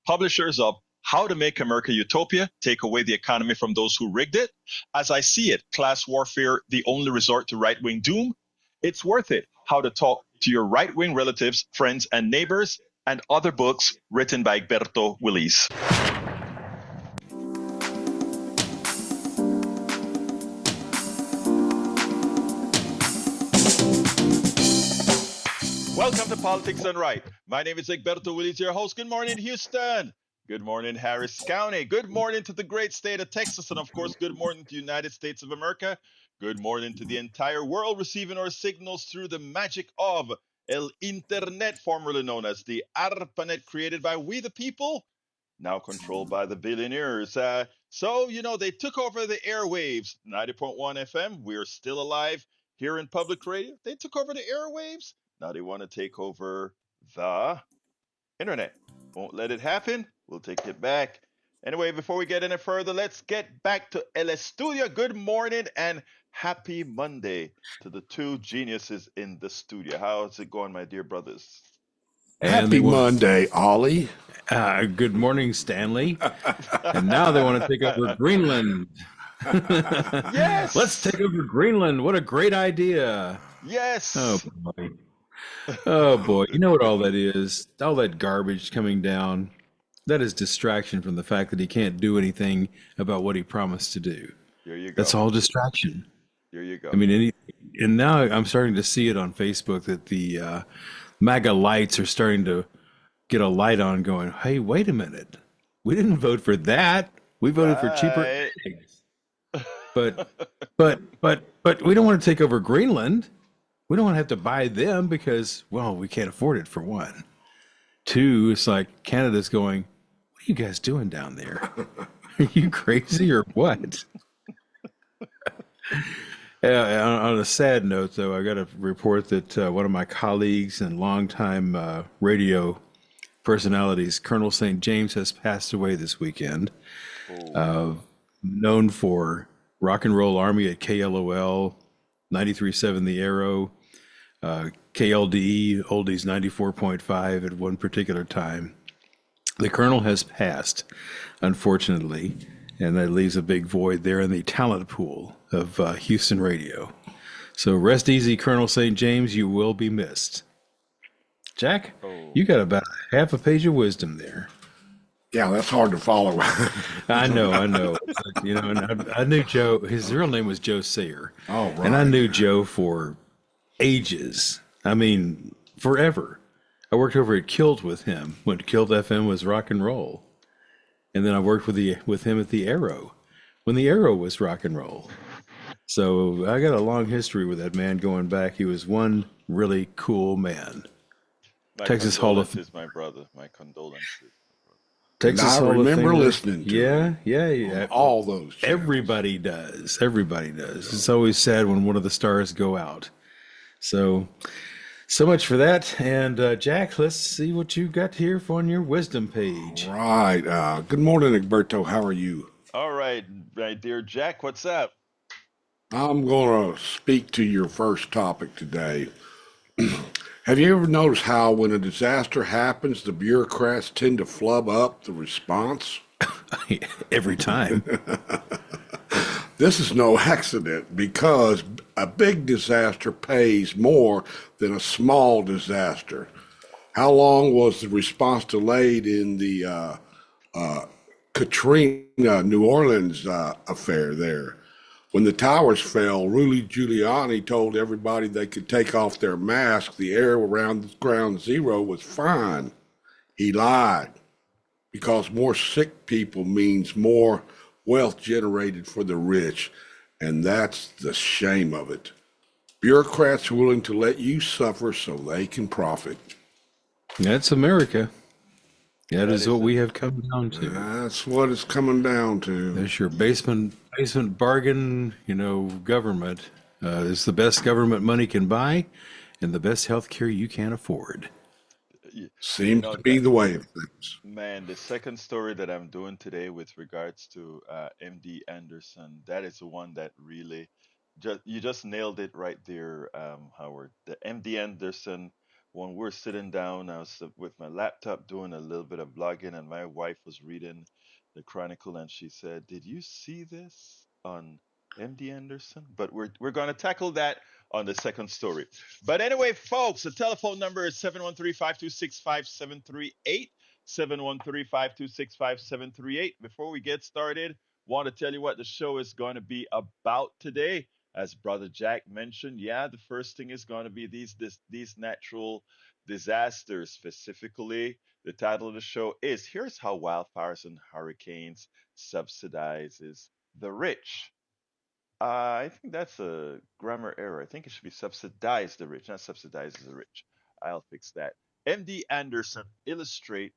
Publishers of How to Make America Utopia, Take Away the Economy from Those Who Rigged It, As I See It, Class Warfare, The Only Resort to Right-Wing Doom, It's Worth It, How to Talk to Your Right-Wing Relatives, Friends, and Neighbors, and other books written by Egberto Willis. Welcome to Politics Done Right. My name is Egberto Willis, your host. Good morning, Houston. Good morning, Harris County. Good morning to the great state of Texas. And of course, good morning to the United States of America. Good morning to the entire world receiving our signals through the magic of El Internet, formerly known as the ARPANET, created by we the people, now controlled by the billionaires. They took over the airwaves, 90.1 FM. We're still alive here in public radio. They took over the airwaves. Now they want to take over the internet. Won't let it happen. We'll take it back. Anyway, before we get any further, let's get back to El Estudio. Good morning and happy Monday to the two geniuses in the studio. How's it going, my dear brothers? Happy Monday, Ollie. Good morning, Stanley. And now they want to take over Greenland. Yes! Let's take over Greenland. What a great idea. Yes! Oh, boy. Oh, boy. You know what all that is? All that garbage coming down. That is distraction from the fact that he can't do anything about what he promised to do. Here you go. That's all distraction. Here you go. I mean, and now I'm starting to see it on Facebook that the MAGA lights are starting to get a light on going, hey, wait a minute. We didn't vote for that. We voted for cheaper eggs. But we don't want to take over Greenland. We don't want to have to buy them because, well, we can't afford it, for one. Two, it's like Canada's going, what are you guys doing down there? Are you crazy or what? On a sad note, though, I got to report that one of my colleagues and longtime radio personalities, Colonel St. James, has passed away this weekend. Known for Rock and Roll Army at KLOL, 93.7 The Arrow, KLDE, Oldies 94.5 at one particular time. The Colonel has passed, unfortunately, and that leaves a big void there in the talent pool of Houston radio. So rest easy, Colonel St. James, you will be missed. Jack, you got about half a page of wisdom there. Yeah, that's hard to follow. I know. And I knew Joe. His real name was Joe Sayer. Oh, right. And I knew Joe for ages. I mean, forever. I worked over at Kilt with him when Kilt FM was rock and roll. And then I worked with him at the Arrow when the Arrow was rock and roll. So I got a long history with that man going back. He was one really cool man. Texas Hall of Fame. My brother. My condolences. Texas I Hall remember of Fame. listening to Yeah. all those channels. Everybody does. It's always sad when one of the stars go out. So much for that. And Jack, let's see what you got here on your wisdom page. Right. Good morning, Egberto. How are you? All right, my dear Jack, what's up? I'm going to speak to your first topic today. Have you ever noticed how when a disaster happens, the bureaucrats tend to flub up the response? Every time. This is no accident because a big disaster pays more than a small disaster. How long was the response delayed in the Katrina, New Orleans affair there? When the towers fell, Rudy Giuliani told everybody they could take off their masks. The air around ground zero was fine. He lied because more sick people means more wealth generated for the rich, and that's the shame of it. Bureaucrats are willing to let you suffer so they can profit. That's America. That is what we have come down to. That's what it's coming down to. There's your basement bargain, government. It's the best government money can buy and the best health care you can afford. Seems to be the way of things. Man, the second story that I'm doing today with regards to MD Anderson, that is the one that really, you just nailed it right there, Howard. The MD Anderson when we're sitting down, I was with my laptop doing a little bit of blogging, and my wife was reading the Chronicle, and she said, "Did you see this on MD Anderson?" But we're going to tackle that on the second story. But anyway, folks, the telephone number is 713-526-5738. 713-526-5738. Before we get started, want to tell you what the show is going to be about today. As Brother Jack mentioned, yeah, the first thing is going to be these natural disasters. Specifically, the title of the show is "Here's How Wildfires and Hurricanes Subsidizes the Rich." I think that's a grammar error. I think it should be "subsidize the rich," not "subsidizes the rich." I'll fix that. MD Anderson illustrate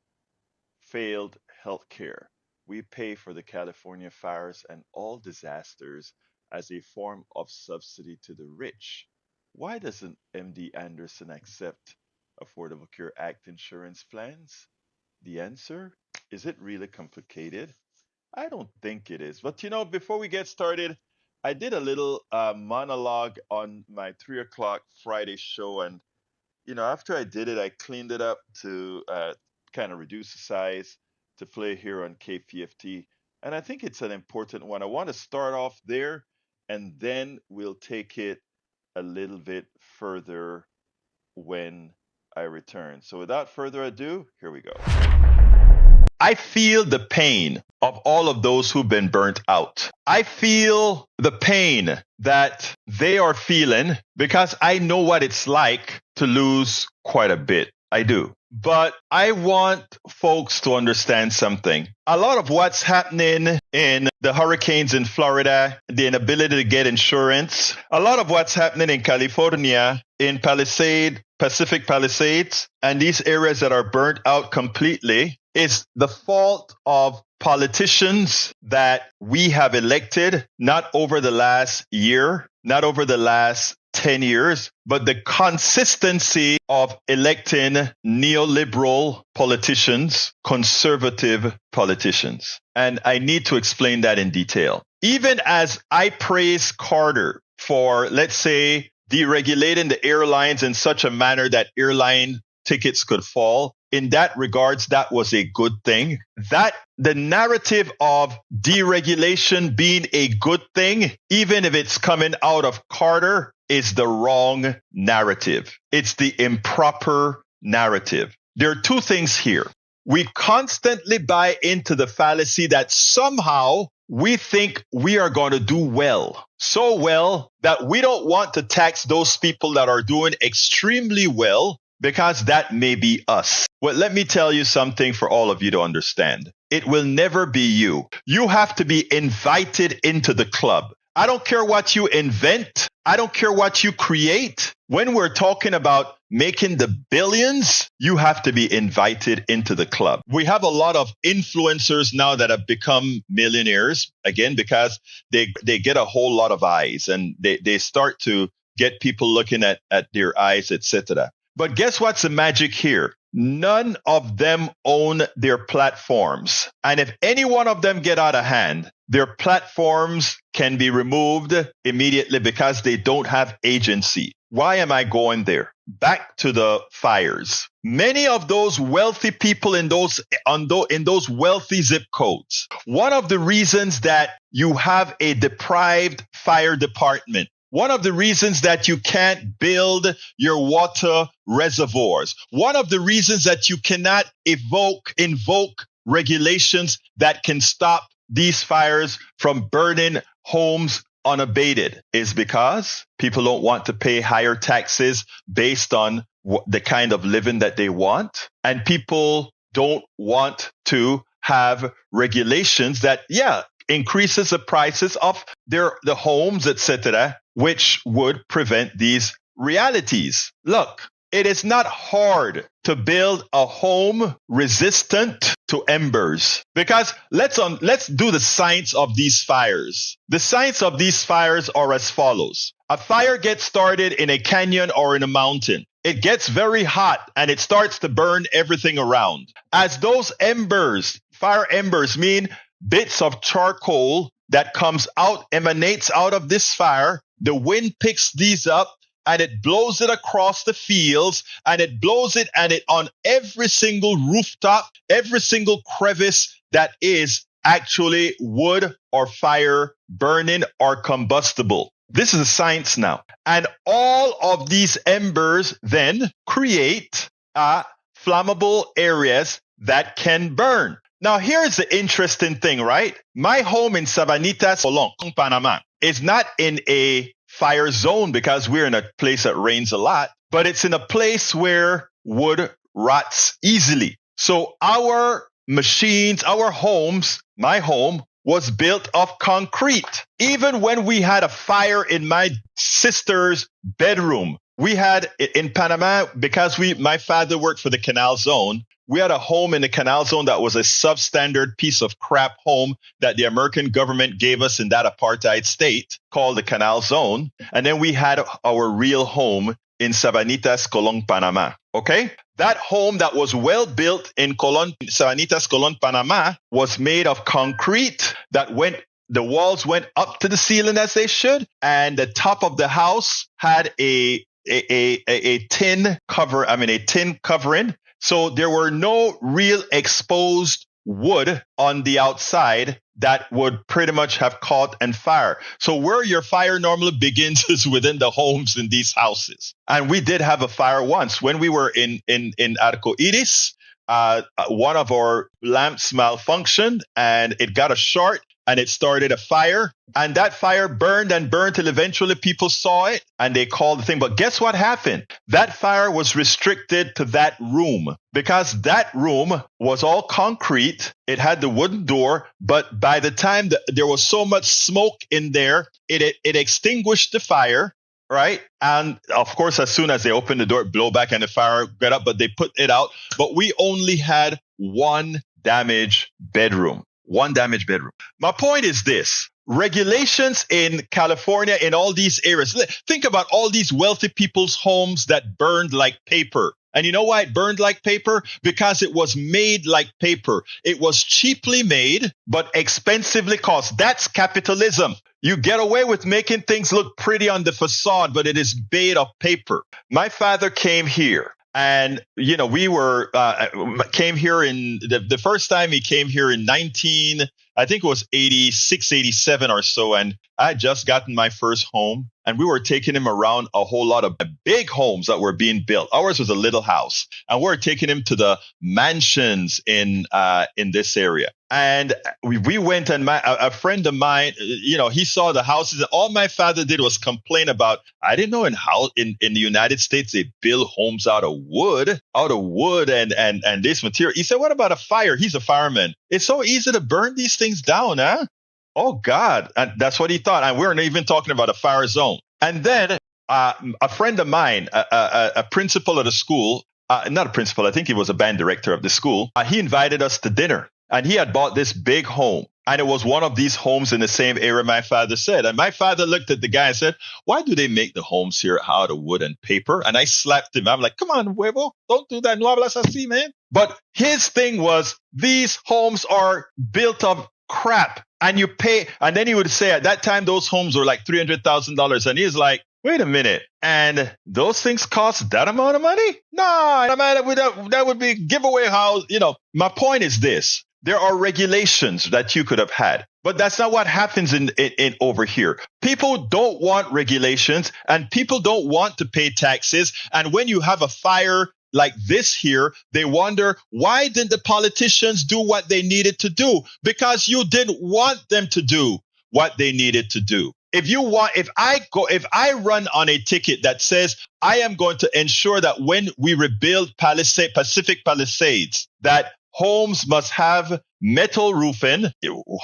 failed healthcare. We pay for the California fires and all disasters as a form of subsidy to the rich. Why doesn't MD Anderson accept Affordable Care Act insurance plans? The answer, is it really complicated? I don't think it is. But before we get started, I did a little monologue on my 3 o'clock Friday show, and after I did it, I cleaned it up to kind of reduce the size to play here on KPFT. And I think it's an important one. I want to start off there, and then we'll take it a little bit further when I return. So without further ado, here we go. I feel the pain of all of those who've been burnt out. I feel the pain that they are feeling because I know what it's like to lose quite a bit. I do. But I want folks to understand something. A lot of what's happening in the hurricanes in Florida, the inability to get insurance, a lot of what's happening in California, in Pacific Palisades, and these areas that are burnt out completely is the fault of politicians that we have elected, not over the last year, not over the last 10 years, but the consistency of electing neoliberal politicians, conservative politicians. And I need to explain that in detail. Even as I praise Carter for, let's say, deregulating the airlines in such a manner that airline tickets could fall, in that regards, that was a good thing. That the narrative of deregulation being a good thing, even if it's coming out of Carter, is the wrong narrative. It's the improper narrative. There are two things here. We constantly buy into the fallacy that somehow we think we are going to do well. So well that we don't want to tax those people that are doing extremely well, because that may be us. Well, let me tell you something for all of you to understand. It will never be you. You have to be invited into the club. I don't care what you invent. I don't care what you create. When we're talking about making the billions, you have to be invited into the club. We have a lot of influencers now that have become millionaires, again, because they get a whole lot of eyes and they start to get people looking at their eyes, etc. But guess what's the magic here? None of them own their platforms. And if any one of them get out of hand, their platforms can be removed immediately because they don't have agency. Why am I going there? Back to the fires. Many of those wealthy people in those wealthy zip codes, one of the reasons that you have a deprived fire department, one of the reasons that you can't build your water reservoirs, one of the reasons that you cannot invoke regulations that can stop these fires from burning homes unabated is because people don't want to pay higher taxes based on the kind of living that they want. And people don't want to have regulations that, increases the prices of the homes, etc., which would prevent these realities. Look, it is not hard to build a home resistant to embers, because let's do the science of these fires. The science of these fires are as follows. A fire gets started in a canyon or in a mountain. It gets very hot and it starts to burn everything around. As those embers, fire embers mean bits of charcoal that emanates out of this fire. The wind picks these up and it blows it across the fields, and it blows it and it on every single rooftop, every single crevice that is actually wood or fire burning or combustible. This is a science now. And all of these embers then create flammable areas that can burn. Now, here's the interesting thing, right? My home in Sabanitas, Colón, Panama, is not in a fire zone because we're in a place that rains a lot, but it's in a place where wood rots easily. So our machines, our homes, my home was built of concrete. Even when we had a fire in my sister's bedroom, we had in Panama, because my father worked for the Canal Zone, we had a home in the Canal Zone that was a substandard piece of crap home that the American government gave us in that apartheid state called the Canal Zone. And then we had our real home in Sabanitas, Colón, Panama. Okay? That home that was well built in Sabanitas, Colón, Panama was made of concrete the walls went up to the ceiling as they should, and the top of the house had a tin covering. So there were no real exposed wood on the outside that would pretty much have caught and fire. So where your fire normally begins is within the homes in these houses. And we did have a fire once when we were in Arco Iris. One of our lamps malfunctioned and it got a short and it started a fire. And that fire burned and burned till eventually people saw it and they called the thing. But guess what happened? That fire was restricted to that room because that room was all concrete. It had the wooden door. But by the time there was so much smoke in there, it extinguished the fire. Right. And of course, as soon as they opened the door, it blew back and the fire got up, but they put it out. But we only had one damaged bedroom. My point is this. Regulations in California, in all these areas. Think about all these wealthy people's homes that burned like paper. And you know why it burned like paper? Because it was made like paper. It was cheaply made, but expensively cost. That's capitalism. You get away with making things look pretty on the facade, but it is made of paper. My father came here. And, we came here in the first time he came here in I think it was 86, 87 or so. And I had just gotten my first home and we were taking him around a whole lot of big homes that were being built. Ours was a little house and we were taking him to the mansions in this area. And we went and a friend of mine, he saw the houses. All my father did was complain about, I didn't know in the United States, they build homes out of wood and this material. He said, what about a fire? He's a fireman. It's so easy to burn these things down, huh? Oh, God. And that's what he thought. And we're not even talking about a fire zone. And then a friend of mine, a principal at a school, not a principal, I think he was a band director of the school. He invited us to dinner. And he had bought this big home. And it was one of these homes in the same area my father said. And my father looked at the guy and said, why do they make the homes here out of wood and paper? And I slapped him. I'm like, come on, huevo, don't do that. No hablas así, man. But his thing was, these homes are built of crap. And you pay. And then he would say at that time, those homes were like $300,000. And he's like, wait a minute. And those things cost that amount of money? No, that would be giveaway house. My point is this. There are regulations that you could have had, but that's not what happens in over here. People don't want regulations and people don't want to pay taxes. And when you have a fire like this here, they wonder, why didn't the politicians do what they needed to do? Because you didn't want them to do what they needed to do. If I run on a ticket that says I am going to ensure that when we rebuild Pacific Palisades, that homes must have metal roofing,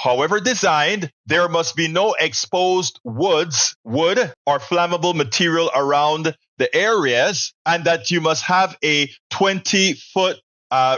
however designed. There must be no exposed wood or flammable material around the areas, and that you must have a 20-foot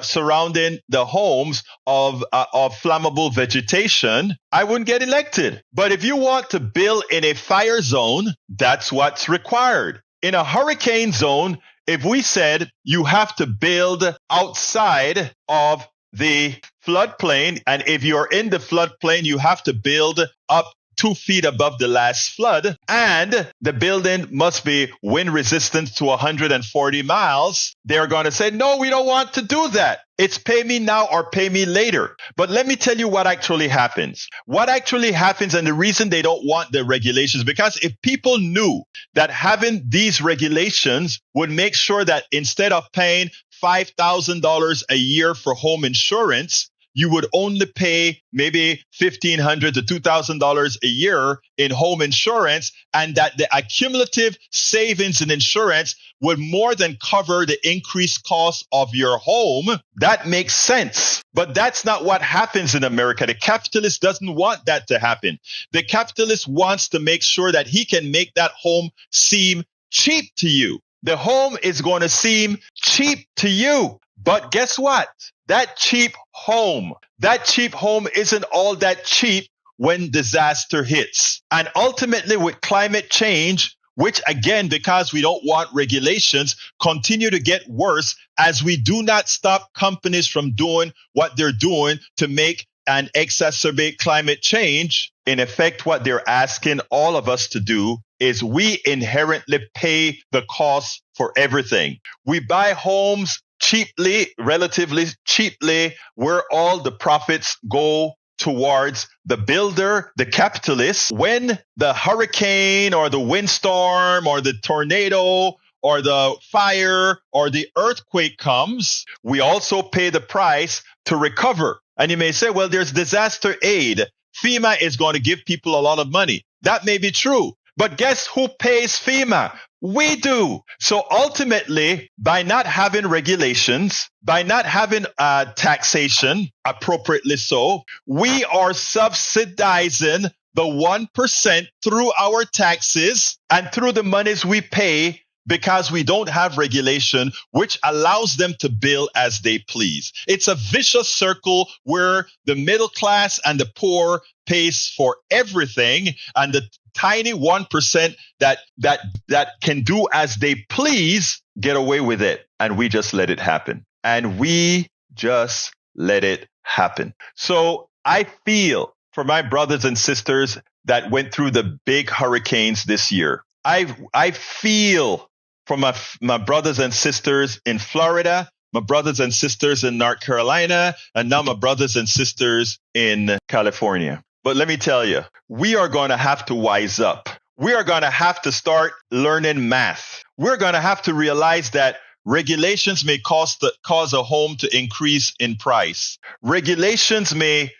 surrounding the homes of flammable vegetation. I wouldn't get elected. But if you want to build in a fire zone, that's what's required. In a hurricane zone, if we said you have to build outside of the floodplain, and if you're in the floodplain, you have to build up 2 feet above the last flood, and the building must be wind resistant to 140 miles, they're going to say, no, we don't want to do that. It's pay me now or pay me later. But let me tell you what actually happens. What actually happens, and the reason they don't want the regulations, because if people knew that having these regulations would make sure that instead of paying $5,000 a year for home insurance, you would only pay maybe $1,500 to $2,000 a year in home insurance, and that the accumulative savings in insurance would more than cover the increased cost of your home. That makes sense. But that's not what happens in America. The capitalist doesn't want that to happen. The capitalist wants to make sure that he can make that home seem cheap to you. The home is going to seem cheap to you. But guess what? That cheap home isn't all that cheap when disaster hits. And ultimately with climate change, which again, because we don't want regulations, continue to get worse as we do not stop companies from doing what they're doing to make and exacerbate climate change. In effect, what they're asking all of us to do is we inherently pay the cost for everything. We buy homes cheaply, relatively cheaply, where all the profits go towards the builder, the capitalist. When the hurricane or the windstorm or the tornado or the fire or the earthquake comes, we also pay the price to recover. And you may say, well, there's disaster aid. FEMA is going to give people a lot of money. That may be true. But guess who pays FEMA? We do. So ultimately, by not having regulations, by not having taxation, appropriately so, we are subsidizing the 1% through our taxes and through the monies we pay because we don't have regulation, which allows them to build as they please. It's a vicious circle where the middle class and the poor pays for everything, and the tiny 1% that can do as they please get away with it, and we just let it happen. And we just let it happen. So I feel for my brothers and sisters that went through the big hurricanes this year. I feel for my brothers and sisters in Florida, my brothers and sisters in North Carolina, and now my brothers and sisters in California. But let me tell you, we are going to have to wise up. We are going to have to start learning math. We're going to have to realize that regulations may cause a home to increase in price. Regulations may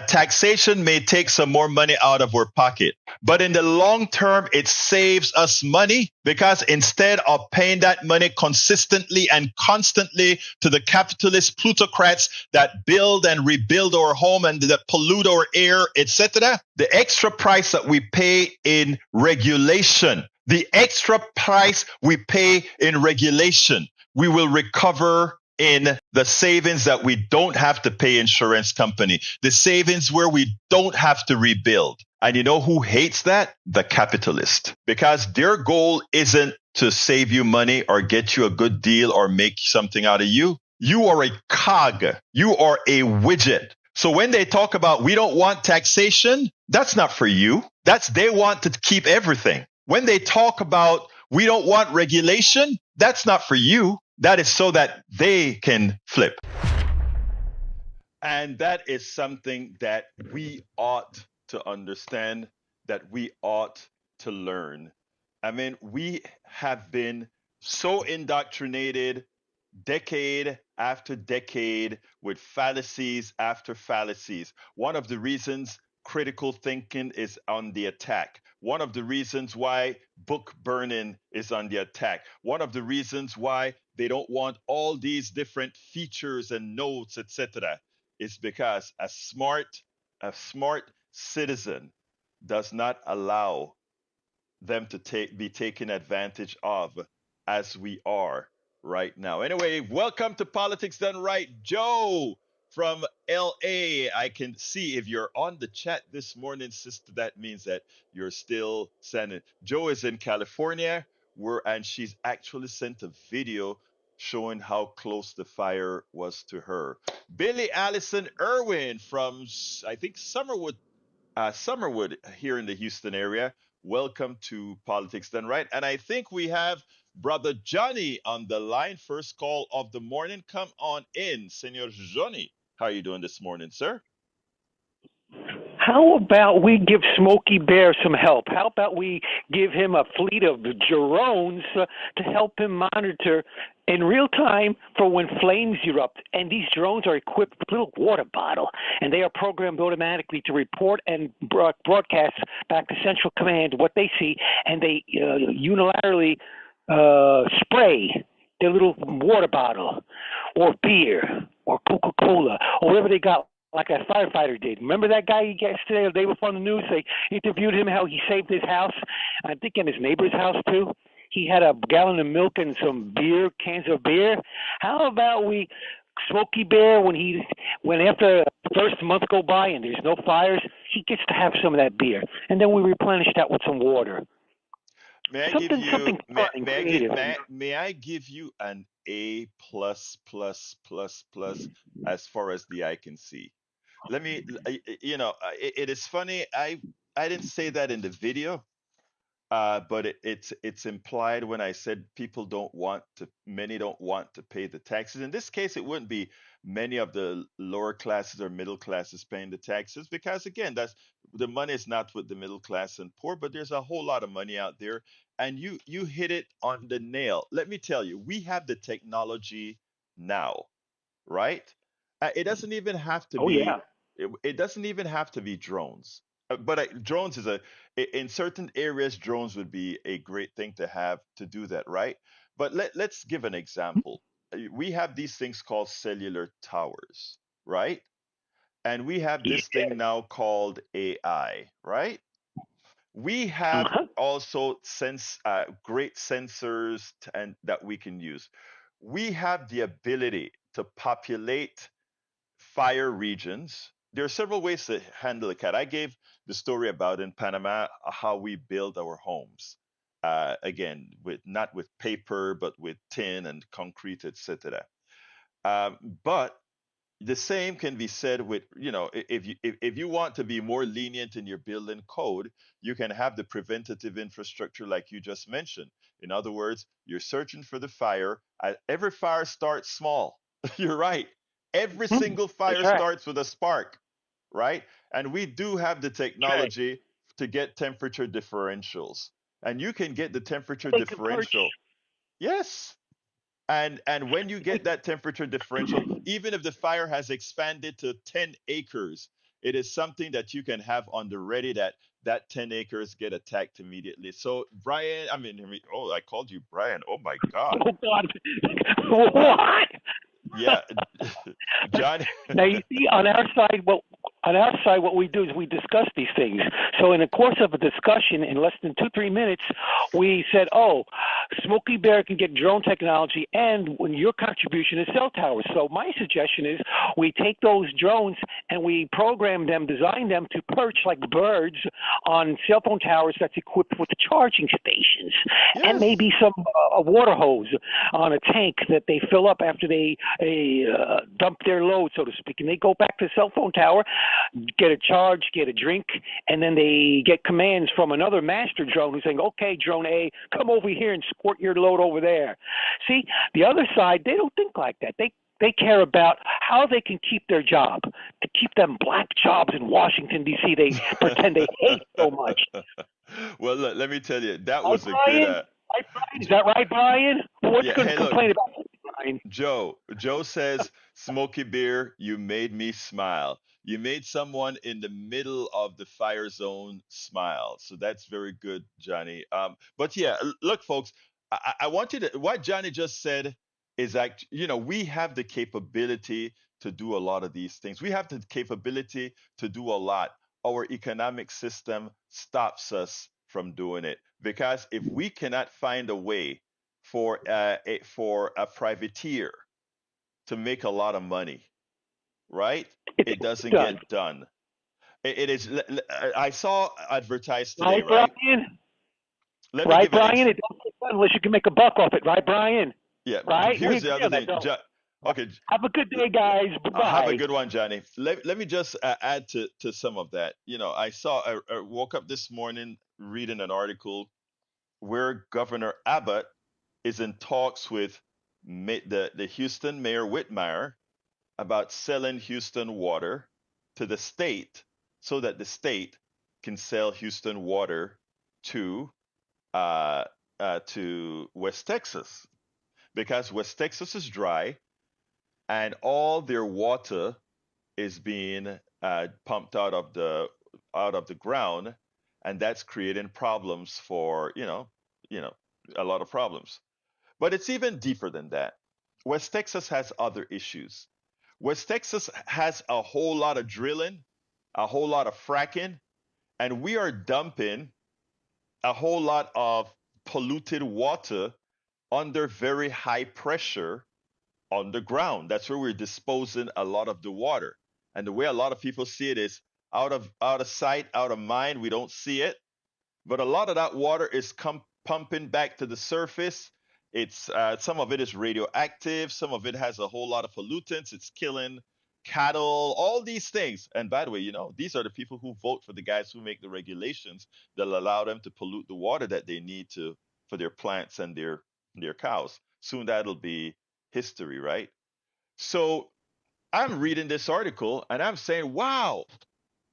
taxation may take some more money out of our pocket. But in the long term, it saves us money because instead of paying that money consistently and constantly to the capitalist plutocrats that build and rebuild our home and that pollute our air, etc., the extra price that we pay in regulation, we will recover in the savings that we don't have to pay insurance company, the savings where we don't have to rebuild. And you know who hates that? The capitalist. Because their goal isn't to save you money or get you a good deal or make something out of you. You are a cog. You are a widget. So when they talk about we don't want taxation, that's not for you. They want to keep everything. When they talk about we don't want regulation, that's not for you. That is so that they can flip. And that is something that we ought to understand, that we ought to learn. I mean, we have been so indoctrinated decade after decade with fallacies after fallacies. One of the reasons critical thinking is on the attack. One of the reasons why book burning is on the attack. One of the reasons why they don't want all these different features and notes, etc., is because a smart citizen does not allow them to be taken advantage of as we are right now. Anyway, welcome to Politics Done Right, Joe from LA. I can see if you're on the chat this morning, sister, that means that you're still sending. Joe is in California, and she's actually sent a video showing how close the fire was to her. Billy Allison Irwin from, I think, Summerwood, Summerwood here in the Houston area. Welcome to Politics Done Right. And I think we have Brother Johnny on the line. First call of the morning. Come on in, Senor Johnny. How are you doing this morning, sir? How about we give Smokey Bear some help? How about we give him a fleet of drones to help him monitor in real time for when flames erupt? And these drones are equipped with a little water bottle, and they are programmed automatically to report and broadcast back to Central Command what they see, and they unilaterally spray their little water bottle or beer or Coca-Cola or whatever they got like a firefighter did. Remember that guy yesterday or the day before on the news? They interviewed him how he saved his house. I think in his neighbor's house too. He had a gallon of milk and some beer, cans of beer. How about we Smokey Bear when after the first month go by and there's no fires, he gets to have some of that beer, and then we replenish that with some water. May I give Something you fun and creative. may I give you an A plus plus plus plus as far as the eye can see? Let me, it is funny. I didn't say that in the video, but it's implied when I said many don't want to pay the taxes. In this case, it wouldn't be many of the lower classes or middle classes paying the taxes because again, that's the money is not with the middle class and poor, but there's a whole lot of money out there, and you hit it on the nail. Let me tell you, we have the technology now, right? It doesn't even have to Oh be. yeah. It doesn't even have to be drones. But drones is in certain areas, drones would be a great thing to have to do that, right? But let's give an example. We have these things called cellular towers, right? And we have Yeah. this thing now called AI, right? We have Uh-huh. also great sensors and that we can use. We have the ability to populate fire regions. There are several ways to handle a cat. I gave the story about in Panama how we build our homes. Again, with not with paper, but with tin and concrete, etc. But the same can be said with, if you want to be more lenient in your building code, you can have the preventative infrastructure like you just mentioned. In other words, you're searching for the fire. Every fire starts small. You're right. Every Mhm. single That's fire right. starts with a spark, right? And we do have the That's right. technology to get temperature differentials. And you can get the temperature They can perch. differential. Yes, and when you get that temperature differential, even if the fire has expanded to 10 acres, it is something that you can have on the ready that 10 acres get attacked immediately. So Brian, oh, I called you Brian. Oh my God. Oh God. Uh, What? yeah, John. Now you see on our side what we do is we discuss these things. So in the course of a discussion in less than 2-3 minutes, we said, "Oh, Smokey Bear can get drone technology, and when your contribution is cell towers." So my suggestion is we take those drones and we program them, design them to perch like birds on cell phone towers that's equipped with charging stations and Yes. maybe some a water hose on a tank that they fill up after they dump their load, so to speak, and they go back to the cell phone tower, get a charge, get a drink, and then they get commands from another master drone who's saying, "Okay, drone A, come over here and squirt your load over there." See, the other side, they don't think like that. They care about how they can keep their job, to keep them black jobs in Washington D.C. They pretend they hate so much. Well, look, let me tell you, that Right, was a good Brian? Right, Brian? Is that right, Brian? What's yeah, going to hey, look, complain about, Brian? Joe says, Smoky Beer, you made me smile. You made someone in the middle of the fire zone smile. So that's very good, Johnny. But yeah, look, folks, I want you to, what Johnny just said is that, we have the capability to do a lot of these things. We have the capability to do a lot. Our economic system stops us from doing it because if we cannot find a way for a privateer to make a lot of money, right? It's It doesn't done. get done. It is. I saw advertised today, Right, right? Brian? Let me Right, give an Brian? It don't get done unless you can make a buck off it, right, Brian? yeah. Right? We Here's the agree other on that, thing, don't we? Okay, Have a good day, guys. Bye have a bye. good one, Johnny. Let me just add to some of that. I woke up this morning reading an article where Governor Abbott is in talks with the Houston Mayor Whitmire about selling Houston water to the state so that the state can sell Houston water to to West Texas because West Texas is dry and all their water is being pumped out of the ground, and that's creating problems for a lot of problems. But it's even deeper than that. West Texas has other issues. West Texas has a whole lot of drilling, a whole lot of fracking, and we are dumping a whole lot of polluted water under very high pressure underground. That's where we're disposing a lot of the water. And the way a lot of people see it is out of sight, out of mind. We don't see it, but a lot of that water is pumping back to the surface. It's some of it is radioactive. Some of it has a whole lot of pollutants. It's killing cattle. All these things. And by the way, these are the people who vote for the guys who make the regulations that allow them to pollute the water that they need to for their plants and their cows. Soon that'll be history, right? So I'm reading this article and I'm saying, wow,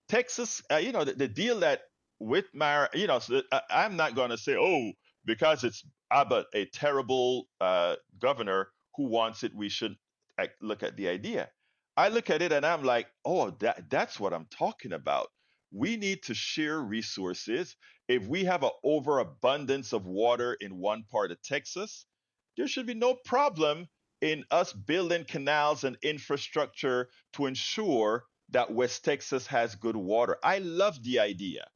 Texas, the deal that Whitmire, so I'm not going to say, oh, because it's Abbott, a terrible governor who wants it, we should look at the idea. I look at it and I'm like, oh, that's what I'm talking about. We need to share resources. If we have an overabundance of water in one part of Texas, there should be no problem in us building canals and infrastructure to ensure that West Texas has good water. I love the idea.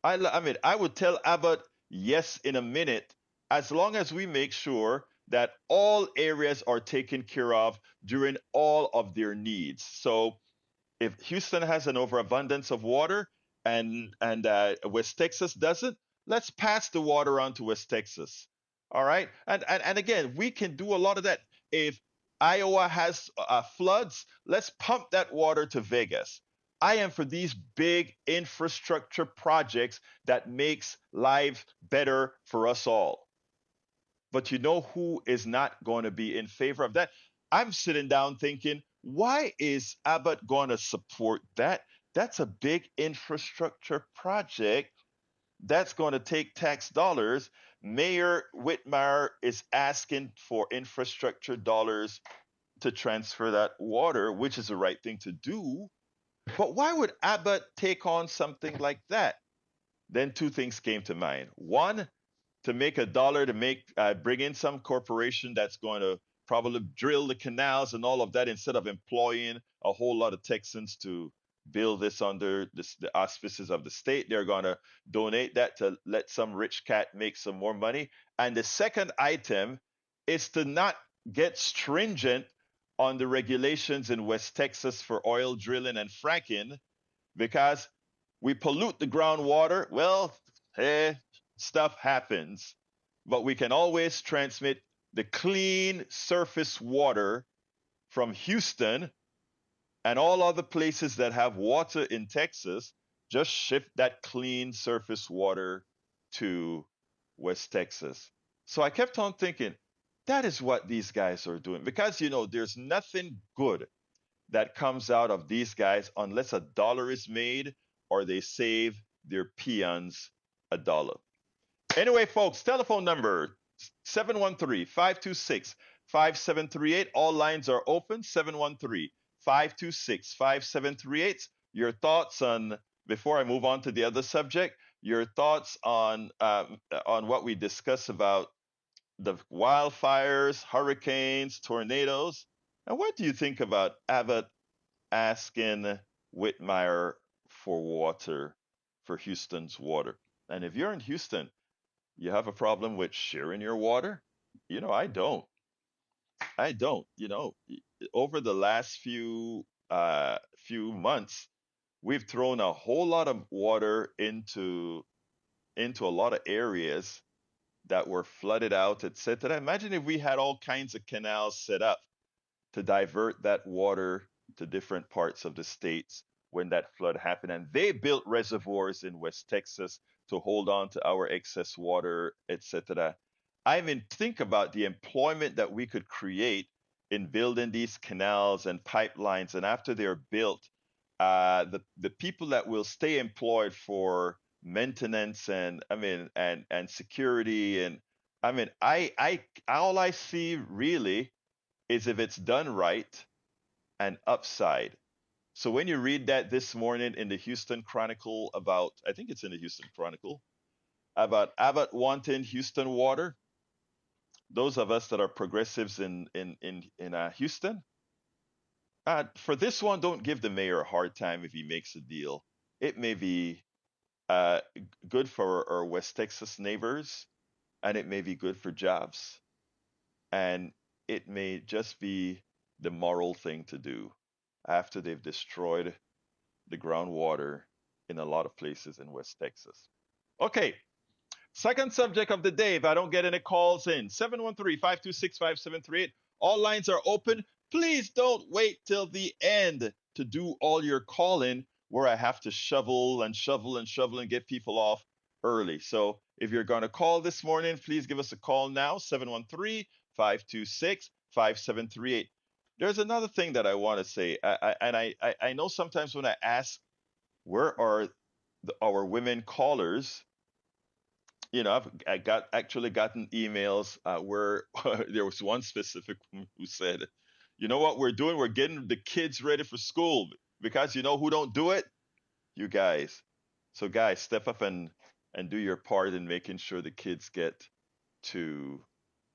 I mean, I would tell Abbott yes in a minute, as long as we make sure that all areas are taken care of during all of their needs. So if Houston has an overabundance of water and West Texas doesn't, let's pass the water on to West Texas. All right, and again, we can do a lot of that. If Iowa has floods, let's pump that water to Vegas. I am for these big infrastructure projects that makes life better for us all. But you know who is not going to be in favor of that? I'm sitting down thinking, why is Abbott going to support that? That's a big infrastructure project that's going to take tax dollars. Mayor Whitmire is asking for infrastructure dollars to transfer that water, which is the right thing to do. But why would Abbott take on something like that? Then two things came to mind. One, to make a dollar to bring in some corporation that's going to probably drill the canals and all of that instead of employing a whole lot of Texans to build this under the auspices of the state. They're going to donate that to let some rich cat make some more money. And the second item is to not get stringent on the regulations in West Texas for oil drilling and fracking because we pollute the groundwater. Well, hey, stuff happens, but we can always transmit the clean surface water from Houston and all other places that have water in Texas. Just shift that clean surface water to West Texas. So I kept on thinking, that is what these guys are doing because there's nothing good that comes out of these guys unless a dollar is made or they save their peons a dollar. Anyway, folks, telephone number 713-526-5738. All lines are open. 713-526-5738. Your thoughts on, before I move on to the other subject, your thoughts on what we discussed about the wildfires, hurricanes, tornadoes. And what do you think about Abbott asking Whitmire for water, for Houston's water? And if you're in Houston, you have a problem with sharing your water? I don't. I don't. Over the last few months, we've thrown a whole lot of water into a lot of areas that were flooded out, etc. Imagine if we had all kinds of canals set up to divert that water to different parts of the states when that flood happened. And they built reservoirs in West Texas to hold on to our excess water, etc. I mean, think about the employment that we could create in building these canals and pipelines. And after they're built, the people that will stay employed for maintenance and and security and I all I see really is if it's done right an upside. So when you read that this morning in the Houston Chronicle about, I think it's in the Houston Chronicle, about Abbott wanting Houston water, those of us that are progressives in Houston, for this one, don't give the mayor a hard time if he makes a deal. It may be uh, good for our West Texas neighbors, and it may be good for jobs, and it may just be the moral thing to do after they've destroyed the groundwater in a lot of places in West Texas. Okay, second subject of the day. If I don't get any calls in, 713-526-5738. All lines are open. Please don't wait till the end to do all your calling where I have to shovel and shovel and shovel and get people off early. So if you're going to call this morning, please give us a call now, 713-526-5738. There's another thing that I want to say. I know sometimes when I ask where are our women callers, I got actually gotten emails where there was one specific one who said, "You know what we're doing? We're getting the kids ready for school because you know who don't do it? You guys. So guys, step up and do your part in making sure the kids get to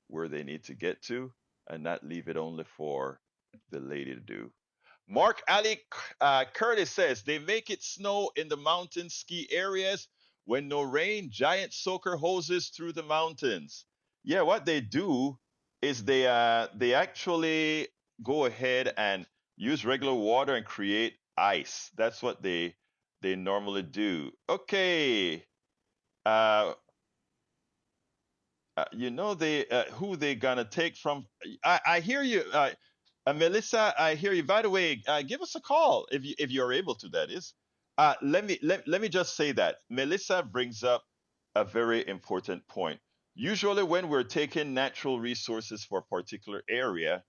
where they need to get to, and not leave it only for the lady to do." Mark Ali Curtis says they make it snow in the mountain ski areas when no rain, giant soaker hoses through the mountains. Yeah, what they do is they actually go ahead and use regular water and create ice. That's what they normally do. Okay. Uh, they who they gonna take from? I hear you, Melissa. I hear you. By the way, give us a call if you're able to. That is. Let me just say that Melissa brings up a very important point. Usually, when we're taking natural resources for a particular area,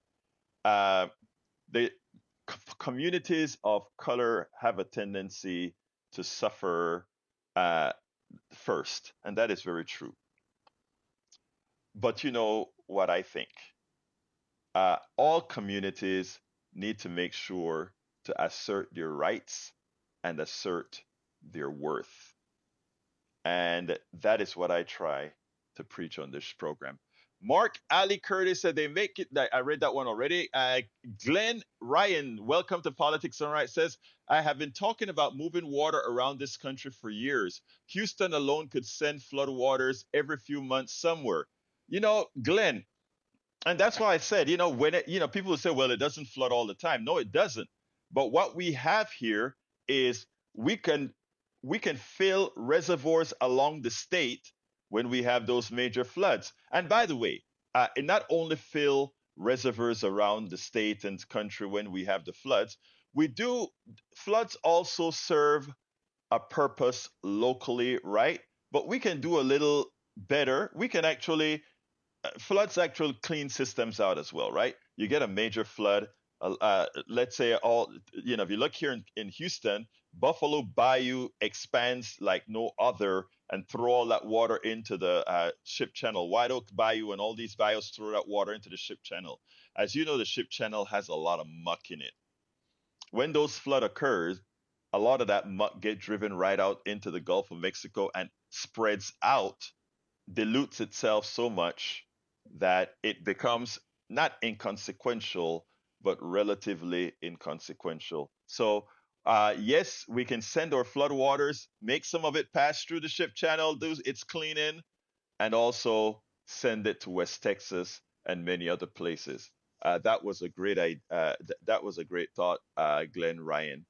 uh, the communities of color have a tendency to suffer uh, first, and that is very true. But you know what I think? All communities need to make sure to assert their rights and assert their worth. And that is what I try to preach on this program. Mark Ali Curtis said they make it. I read that one already. Glenn Ryan, welcome to Politics on Right, says, I have been talking about moving water around this country for years. Houston alone could send flood waters every few months somewhere. Glenn, and that's why I said, when people will say, well, it doesn't flood all the time. No, it doesn't. But what we have here is we can we can fill reservoirs along the state when we have those major floods. And by the way, it not only fill reservoirs around the state and country when we have the floods, we do floods also serve a purpose locally, right? But we can do a little better. We can actually floods actually clean systems out as well, right? You get a major flood. Let's say if you look here in Houston, Buffalo Bayou expands like no other and throw all that water into the ship channel. White Oak Bayou and all these bayous throw that water into the ship channel. As you know, the ship channel has a lot of muck in it. When those flood occurs, a lot of that muck get driven right out into the Gulf of Mexico and spreads out, dilutes itself so much that it becomes not inconsequential, but relatively inconsequential. So, yes, we can send our flood waters, make some of it pass through the ship channel, do its cleaning, and also send it to West Texas and many other places. That was a great that was a great thought, Glenn Ryan.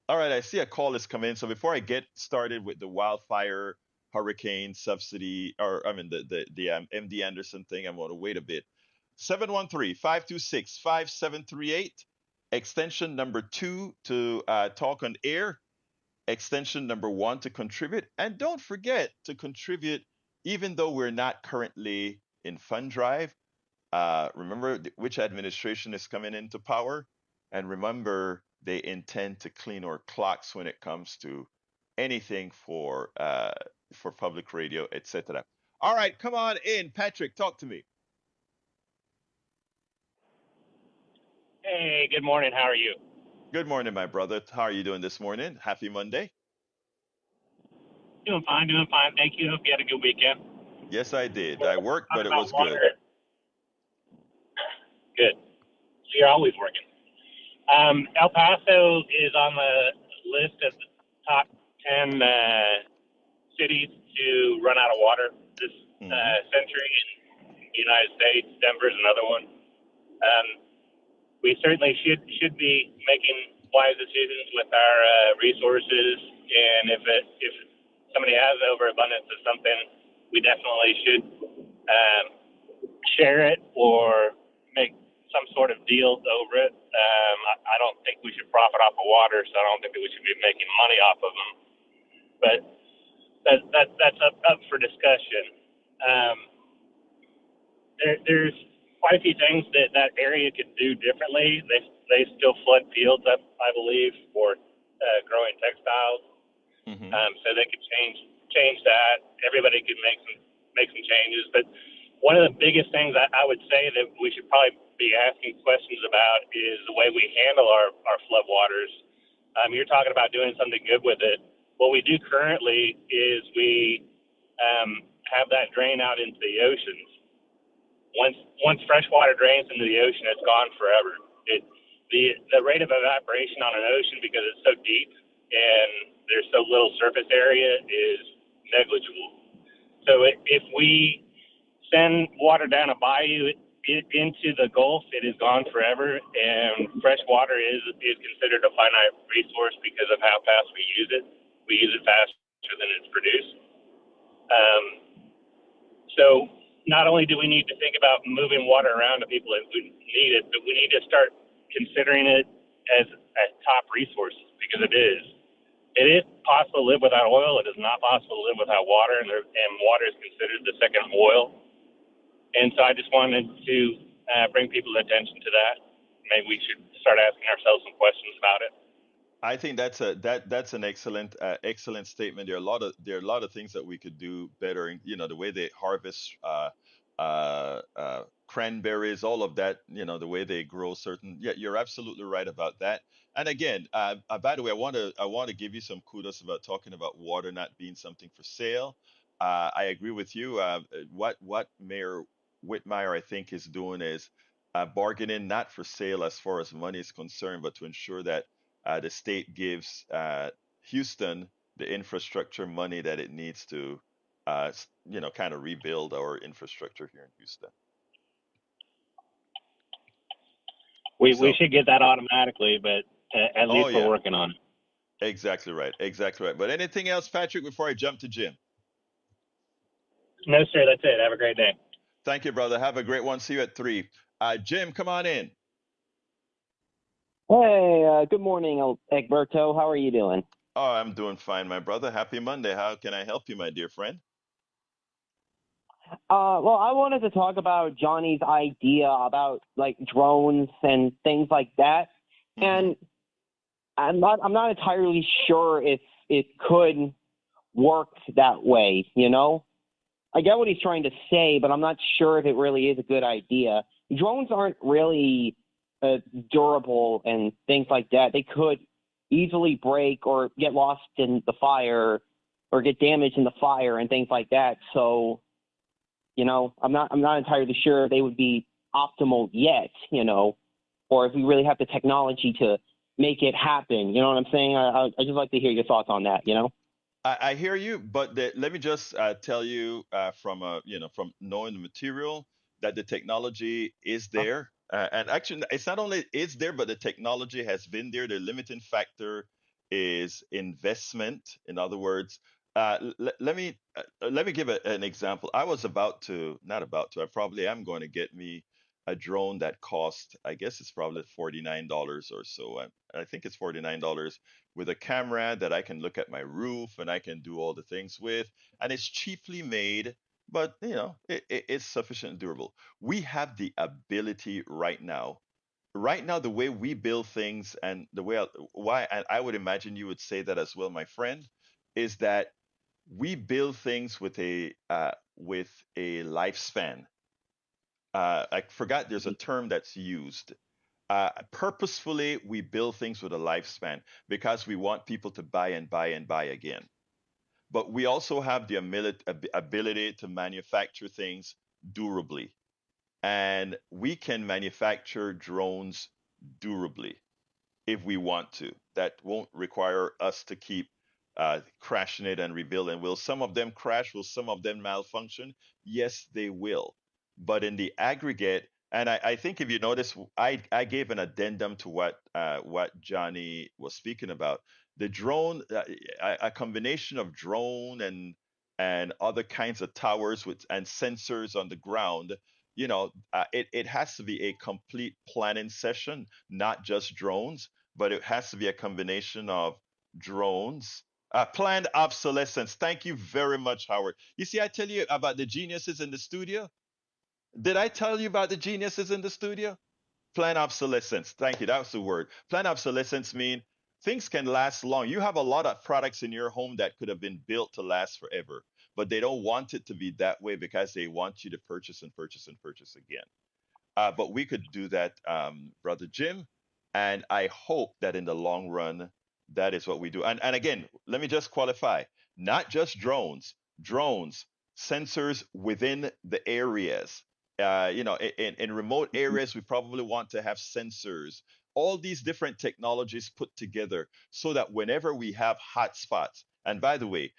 All right, I see a call is coming in. So before I get started with the wildfire, hurricane subsidy, or I mean the MD Anderson thing, I'm going to wait a bit. 713-526-5738. Extension number 2 to talk on air. Extension number 1 to contribute. And don't forget to contribute even though we're not currently in fund drive. Remember which administration is coming into power, and remember they intend to clean our clocks when it comes to anything for public radio, etc. All right, come on in, Patrick. Talk to me. Hey, good morning. How are you? Good morning, my brother. How are you doing this morning? Happy Monday. Doing fine, doing fine. Thank you. Hope you had a good weekend. Yes, I did. We're I worked, but talking it about was good. water. Good. So you're always working. El Paso is on the list of the top 10 cities to run out of water this Hmm. century in the United States. Denver's another one. Um, we certainly should be making wise decisions with our resources, and if somebody has overabundance of something, we definitely should um, share it or make some sort of deal over it. I don't think we should profit off of water, so I don't think that we should be making money off of them. But that's up for discussion. Um, there's quite a few things that area could do differently. They still flood fields up, I believe, for growing textiles. Hmm. So they could change that. Everybody could make some changes. But one of the biggest things I would say that we should probably be asking questions about is the way we handle our flood waters. You're talking about doing something good with it. What we do currently is we have that drain out into the oceans. Once fresh water drains into the ocean, it's gone forever. The rate of evaporation on an ocean, because it's so deep and there's so little surface area, is negligible. So if we send water down a bayou into the Gulf, it is gone forever, and fresh water is considered a finite resource because of how fast we use it. We use it faster than it's produced. So not only do we need to think about moving water around to people that need it, but we need to start considering it as a top resource, because it is. It is possible to live without oil. It is not possible to live without water, and water is considered the second oil. And so I just wanted to bring people's attention to that. Maybe we should start asking ourselves some questions about it. I think that's an excellent statement. There are a lot of things that we could do better. You know, the way they harvest cranberries, all of that. You know, the way they grow certain. Yeah, you're absolutely right about that. And again, by the way, I want to give you some kudos about talking about water not being something for sale. I agree with you. What Mayor Whitmire, I think, is doing is bargaining not for sale as far as money is concerned, but to ensure that the state gives Houston the infrastructure money that it needs to, kind of rebuild our infrastructure here in Houston. We So, should get that automatically, but at oh least we're yeah, working on it. exactly right, exactly right. But anything else, Patrick, before I jump to Jim? No, sir, that's it. Have a great day. Thank you, brother. Have a great one. See you at 3. Jim, come on in. Hey, good morning, Egberto. How are you doing? Oh, I'm doing fine, my brother. Happy Monday. How can I help you, my dear friend? Well, I wanted to talk about Johnny's idea about like drones and things like that, Hmm. and I'm not entirely sure if it could work that way. I get what he's trying to say, but I'm not sure if it really is a good idea. Drones aren't really durable and things like that. They could easily break or get lost in the fire or get damaged in the fire and things like that. So, I'm not entirely sure they would be optimal yet, or if we really have the technology to make it happen. You know what I'm saying? I just like to hear your thoughts on that. I hear you, but let me just tell you from knowing the material that the technology is there, and actually it's not only is there, but the technology has been there. The limiting factor is investment. In other words, let me give an example. I was about to, not about to, I probably am going to get me a drone that costs, I guess it's probably $49 or so. I think it's $49 with a camera that I can look at my roof and I can do all the things with. And it's cheaply made, but it's sufficient durable. We have the ability right now. Right now, the way we build things and the way why, and I would imagine you would say that as well, my friend, is that we build things with a lifespan. I forgot there's a term that's used. Purposefully, we build things with a lifespan because we want people to buy and buy and buy again. But we also have the ability to manufacture things durably. And we can manufacture drones durably if we want to. That won't require us to keep crashing it and rebuilding. Will some of them crash? Will some of them malfunction? Yes, they will. But in the aggregate, and I think if you notice, I gave an addendum to what Johnny was speaking about. The drone, a combination of drone and other kinds of towers with and sensors on the ground. It has to be a complete planning session, not just drones, but it has to be a combination of drones. Planned obsolescence. Thank you very much, Howard. You see, I tell you about the geniuses in the studio. Did I tell you about the geniuses in the studio? Planned obsolescence. Thank you. That's the word. Planned obsolescence mean things can last long. You have a lot of products in your home that could have been built to last forever, but they don't want it to be that way because they want you to purchase and purchase and purchase again. But we could do that, Brother Jim. And I hope that in the long run, that is what we do. And again, let me just qualify not just drones, sensors within the areas. In remote areas, we probably want to have sensors, all these different technologies put together so that whenever we have hot spots, and by the way,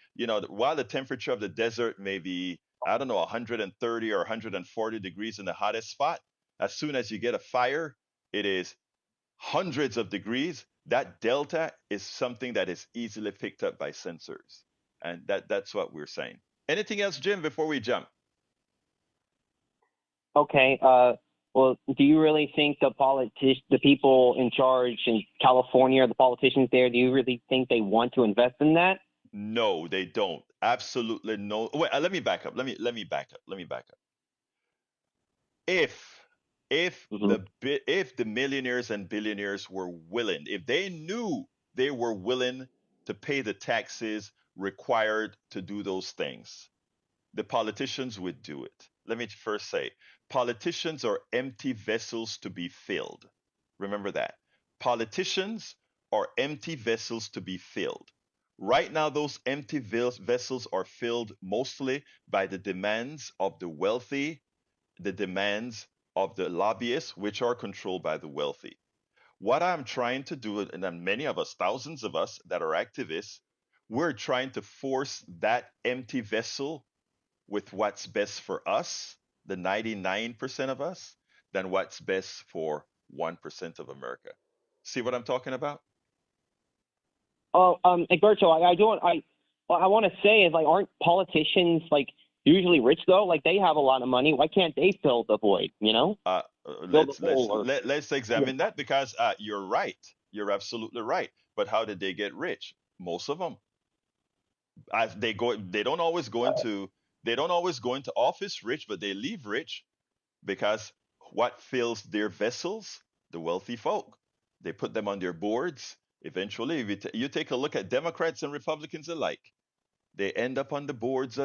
while the temperature of the desert may be, I don't know, 130 or 140 degrees in the hottest spot, as soon as you get a fire, it is hundreds of degrees. That delta is something that is easily picked up by sensors. And that's what we're saying. Anything else, Jim, before we jump? Okay. Well, do you really think the people in charge in California, the politicians there, do you really think they want to invest in that? No, they don't. Absolutely no. Wait, let me back up. Let me back up. Let me back up. If Hmm. if the millionaires and billionaires were willing, if they knew they were willing to pay the taxes required to do those things, the politicians would do it. Let me first say, politicians are empty vessels to be filled. Remember that. Politicians are empty vessels to be filled. Right now, those empty vessels are filled mostly by the demands of the wealthy, the demands of the lobbyists, which are controlled by the wealthy. What I'm trying to do, and then many of us, thousands of us that are activists, we're trying to force that empty vessel with what's best for us, the 99% of us, than what's best for 1% of America. See what I'm talking about? Oh, Egberto, I want to say is like, aren't politicians like usually rich though? Like they have a lot of money. Why can't they fill the void? Uh, Fill the let's let's hole or let, let's yeah. examine that because you're right. You're absolutely right. But how did they get rich? Most of them, as they go, they don't always go into office rich, but they leave rich because what fills their vessels? The wealthy folk. They put them on their boards. Eventually, if you take a look at Democrats and Republicans alike, they end up on the boards.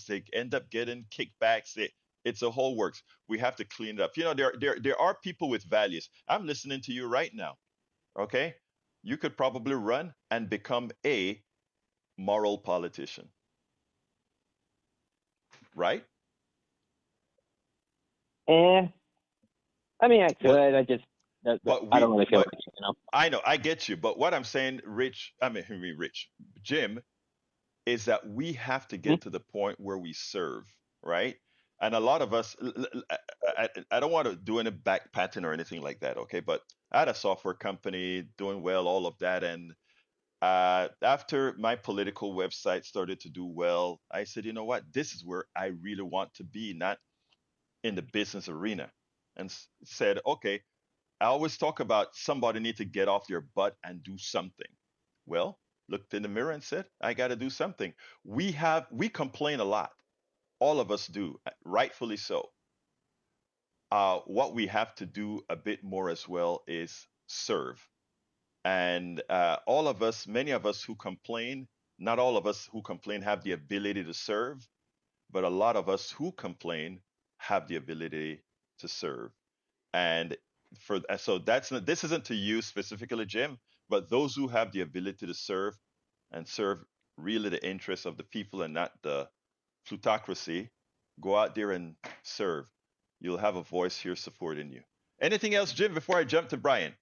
They end up getting kickbacks. It's a whole works. We have to clean it up. There are people with values. I'm listening to you right now. Okay, you could probably run and become a moral politician, right? Eh, I mean, I Well, could. I don't really feel but rich. I know I get you. But what I'm saying, Rich, I mean Rich, Jim, is that we have to Hmm? get to the point where we serve, right? And a lot of us, I don't want to do any back patting or anything like that, okay? But I had a software company doing well, all of that. And after my political website started to do well, I said, you know what? This is where I really want to be, not in the business arena. and said, okay, I always talk about somebody need to get off your butt and do something. Well, looked in the mirror and said, I got to do something. We complain a lot. All of us do, rightfully so. What we have to do a bit more as well is serve. And all of us, many of us who complain, not all of us who complain have the ability to serve, but a lot of us who complain have the ability to serve. And so that's not, this isn't to you specifically, Jim, but those who have the ability to serve and serve really the interests of the people and not the plutocracy, go out there and serve. You'll have a voice here supporting you. Anything else, Jim, before I jump to Brian?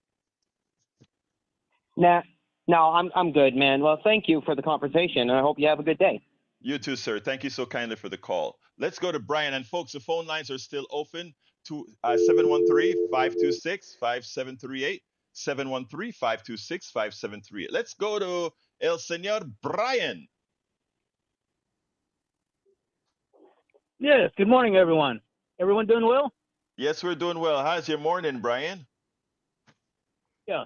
Nah, no, I'm good, man. Well, thank you for the conversation, and I hope you have a good day. You too, sir. Thank you so kindly for the call. Let's go to Brian. And folks, the phone lines are still open to 713-526-5738, 713-526-5738. Let's go to El Senor Brian. Yes. Good morning, everyone. Everyone doing well? Yes, we're doing well. How's your morning, Brian? Yeah.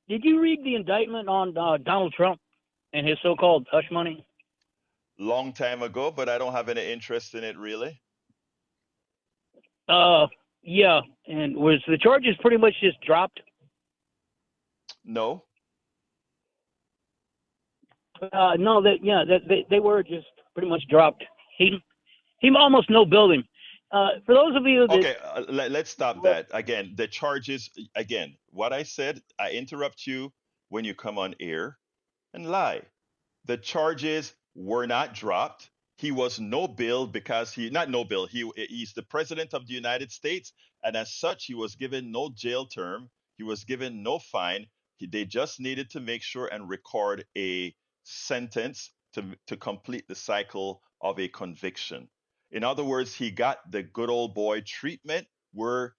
Did you read the indictment on Donald Trump and his so-called hush money? Long time ago, but I don't have any interest in it really. Yeah. And was the charges pretty much just dropped? No. No. They were just pretty much dropped. He almost no building. For those of you that Okay, let's stop that. Again, the charges, again, what I said, I interrupt you when you come on air and lie. The charges were not dropped. He was no bill because not no bill. He's the president of the United States, and as such, he was given no jail term. He was given no fine. They just needed to make sure and record a sentence to complete the cycle of a conviction. In other words, he got the good old boy treatment where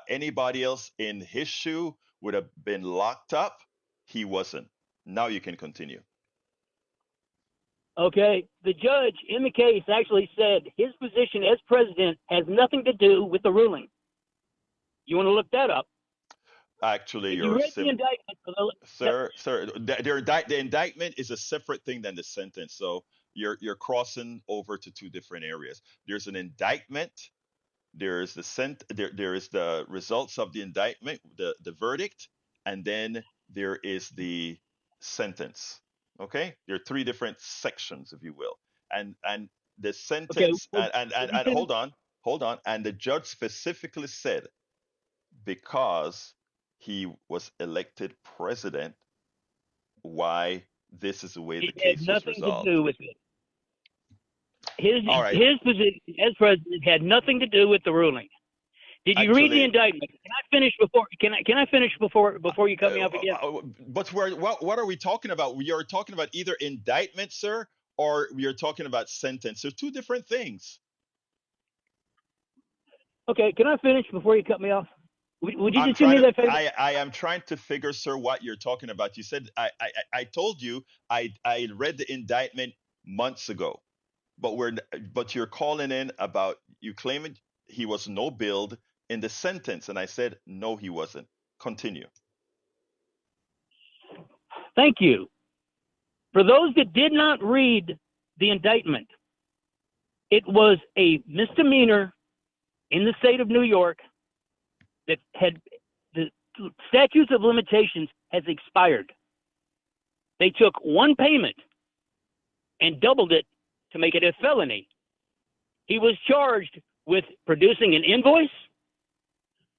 anybody else in his shoe would have been locked up. He wasn't. Now you can continue. Okay, the judge in the case actually said his position as president has nothing to do with the ruling. You want to look that up? Actually, If you read the indictment, sir, the indictment is a separate thing than the sentence. So you're crossing over to two different areas. There's an indictment. There is there is the results of the indictment, the verdict, and then there is the sentence. Okay, there are three different sections, if you will, and the okay, sentence and hold on, and the judge specifically said because he was elected president, why this is the way the it had case was nothing to resolved. do with it. All right. His position as president had nothing to do with the ruling. Did you read the Actually, indictment? Can I finish before? Can I finish before you cut me off again? but what are we talking about? We are talking about either indictment, sir, or we are talking about sentence. They're two different things. Okay, can I finish before you cut me off? Would you I'm just do me trying to. that favor? I am trying to figure, sir, what you're talking about. You said I told you I read the indictment months ago, but you're calling in about you claiming he was no billed in the sentence, and I said no, he wasn't. Continue. Thank you. For those that did not read the indictment, it was a misdemeanor in the state of New York that had the statutes of limitations has expired. They took one payment and doubled it to make it a felony. He was charged with producing an invoice,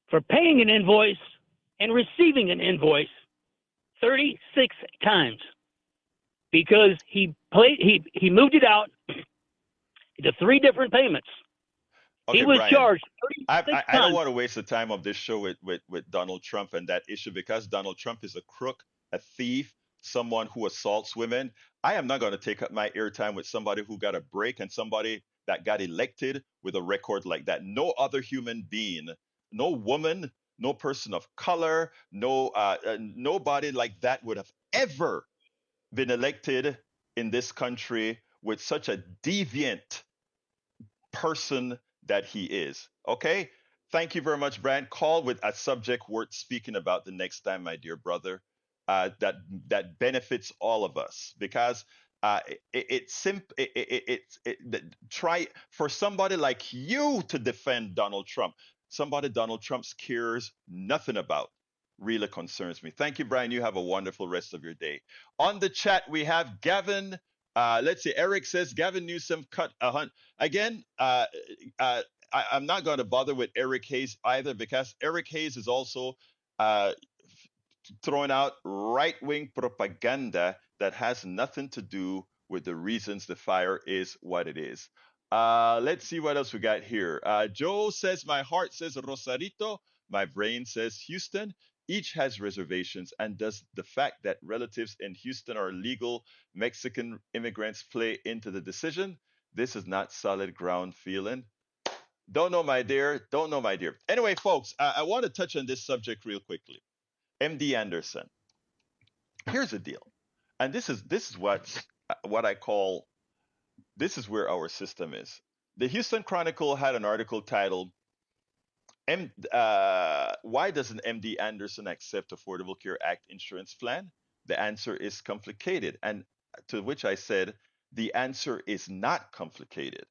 for paying an invoice, and receiving an invoice 36 times because he moved it out into three different payments. Okay, He was Brian. charged 36 I don't times. want to waste the time of this show with Donald Trump and that issue because Donald Trump is a crook, a thief, someone who assaults women. I am not going to take up my airtime with somebody who got a break and somebody that got elected with a record like that. No other human being, no woman, no person of color, nobody like that would have ever been elected in this country with such a deviant person that he is. Okay? Thank you very much, Brian. Call with a subject worth speaking about the next time, my dear brother. That benefits all of us because it's simple. Try for somebody like you to defend Donald Trump. Somebody Donald Trump cares nothing about. Really concerns me. Thank you, Brian. You have a wonderful rest of your day. On the chat, we have Gavin. Let's see. Eric says Gavin Newsom cut a hunt again. Uh, I'm not going to bother with Eric Hayes either because Eric Hayes is also uh, throwing out right wing propaganda that has nothing to do with the reasons the fire is what it is. Let's see what else we got here. Joe says, my heart says Rosarito, my brain says Houston. Each has reservations. And does the fact that relatives in Houston are legal Mexican immigrants play into the decision? This is not solid ground feeling. Don't know, my dear. Don't know, my dear. Anyway, folks, I want to touch on this subject real quickly. MD Anderson. Here's the deal, and this is what I call this is where our system is. The Houston Chronicle had an article titled "Why doesn't MD Anderson accept Affordable Care Act insurance plan?" The answer is complicated, and to which I said the answer is not complicated.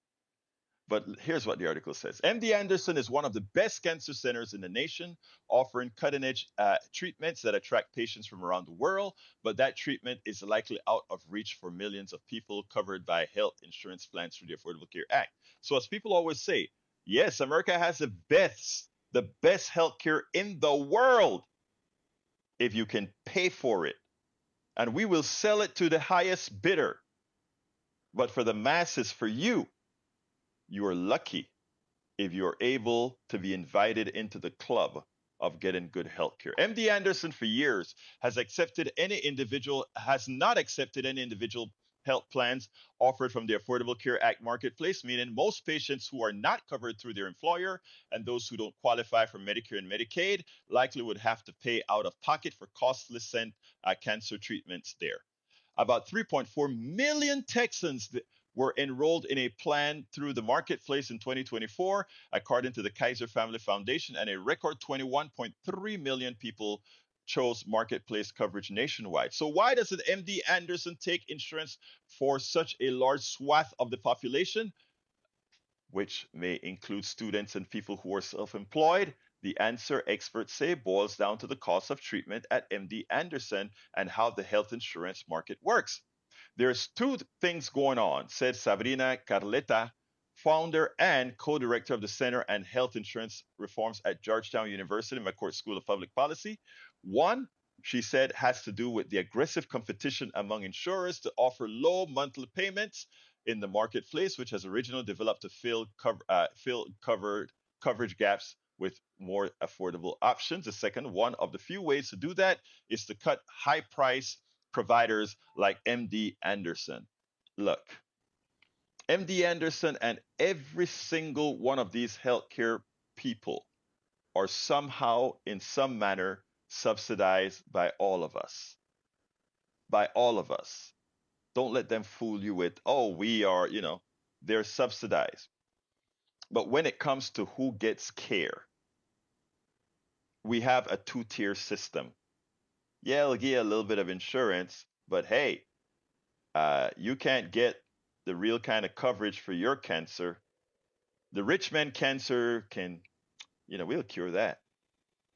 But here's what the article says. MD Anderson is one of the best cancer centers in the nation, offering cutting edge treatments that attract patients from around the world. But that treatment is likely out of reach for millions of people covered by health insurance plans through the Affordable Care Act. So, as people always say, yes, America has the best healthcare in the world if you can pay for it. And we will sell it to the highest bidder. But for the masses, for you, you are lucky if you're able to be invited into the club of getting good health care. MD Anderson for years has not accepted any individual health plans offered from the Affordable Care Act marketplace, meaning most patients who are not covered through their employer and those who don't qualify for Medicare and Medicaid likely would have to pay out of pocket for costly cancer treatments there. About 3.4 million Texans were enrolled in a plan through the marketplace in 2024, according to the Kaiser Family Foundation, and a record 21.3 million people chose marketplace coverage nationwide. So why doesn't MD Anderson take insurance for such a large swath of the population, which may include students and people who are self-employed? The answer, experts say, boils down to the cost of treatment at MD Anderson and how the health insurance market works. There's two things going on, said Sabrina Carleta, founder and co-director of the Center on Health Insurance Reforms at Georgetown University McCourt School of Public Policy. One, she said, has to do with the aggressive competition among insurers to offer low monthly payments in the marketplace, which has originally developed to fill coverage gaps with more affordable options. The second, one of the few ways to do that is to cut high price providers like MD Anderson. Look, MD Anderson and every single one of these healthcare people are somehow, in some manner, subsidized by all of us. By all of us. Don't let them fool you with, oh, we are, they're subsidized. But when it comes to who gets care, we have a two-tier system. Yeah, it'll give you a little bit of insurance, but hey, you can't get the real kind of coverage for your cancer. The rich man cancer can, we'll cure that.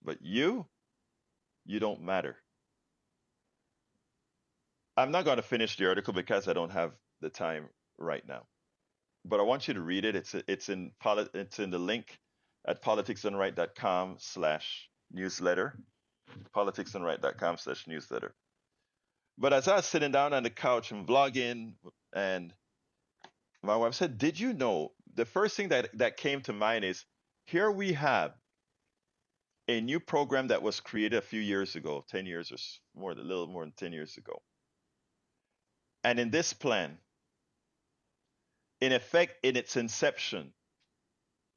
But you don't matter. I'm not going to finish the article because I don't have the time right now. But I want you to read it. It's in the link at politicsdoneright.com/newsletter. politicsdoneright.com/newsletter. But as I was sitting down on the couch and vlogging, and my wife said, "Did you know?" The first thing that came to mind is, here we have a new program that was created a few years ago, 10 years or more, a little more than 10 years ago. And in this plan, in effect, in its inception,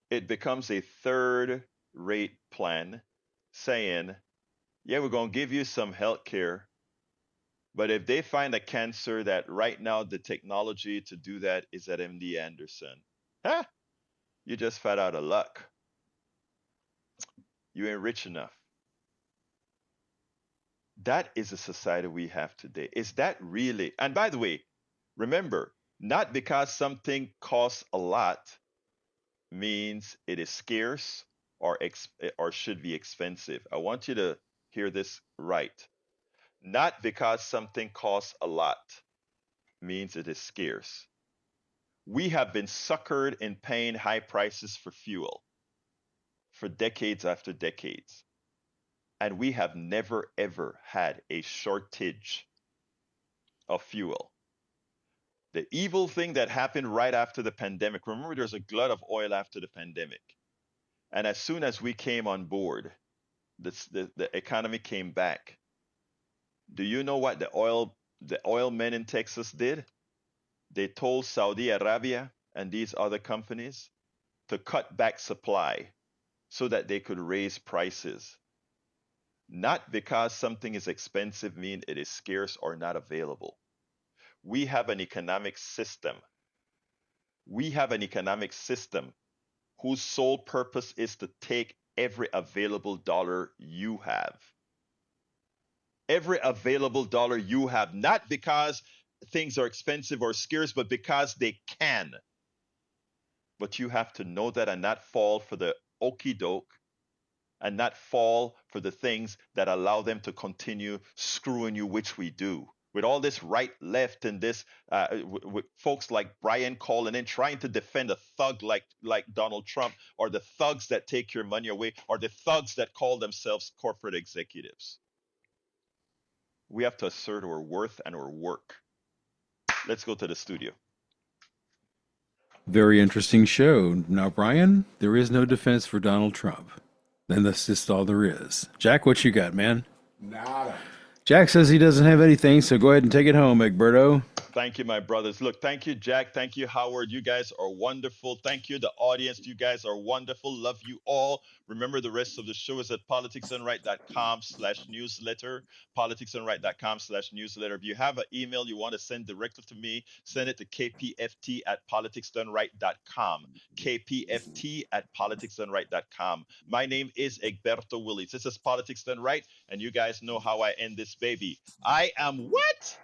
it becomes a third-rate plan saying, yeah, we're going to give you some health care, but if they find a cancer that right now the technology to do that is at MD Anderson, you just flat out of luck. You ain't rich enough. That is a society we have today. Is that really? And by the way, remember, not because something costs a lot means it is scarce or should be expensive. I want you to hear this right. Not because something costs a lot means it is scarce. We have been suckered in paying high prices for fuel for decades after decades. And we have never ever had a shortage of fuel. The evil thing that happened right after the pandemic, remember there's a glut of oil after the pandemic. And as soon as we came on board, the economy came back. Do you know what the oil men in Texas did? They told Saudi Arabia and these other companies to cut back supply so that they could raise prices. Not because something is expensive mean it is scarce or not available. We have an economic system. We have an economic system whose sole purpose is to take every available dollar you have. Every available dollar you have, not because things are expensive or scarce, but because they can. But you have to know that and not fall for the okey doke and not fall for the things that allow them to continue screwing you, which we do. With all this right, left, and this, with folks like Brian calling in, trying to defend a thug like Donald Trump, or the thugs that take your money away, or the thugs that call themselves corporate executives. We have to assert our worth and our work. Let's go to the studio. Very interesting show. Now, Brian, there is no defense for Donald Trump. Then that's just all there is. Jack, what you got, man? Nada. Jack says he doesn't have anything, so go ahead and take it home, Egberto. Thank you, my brothers. Look, thank you, Jack. Thank you, Howard. You guys are wonderful. Thank you, the audience. You guys are wonderful. Love you all. Remember, the rest of the show is at politicsdoneright.com/newsletter. Politicsdoneright.com/newsletter. If you have an email you want to send directly to me, send it to kpft@politicsdoneright.com. kpft@politicsdoneright.com. My name is Egberto Willies. This is Politics Done Right, and you guys know how I end this baby. I am what?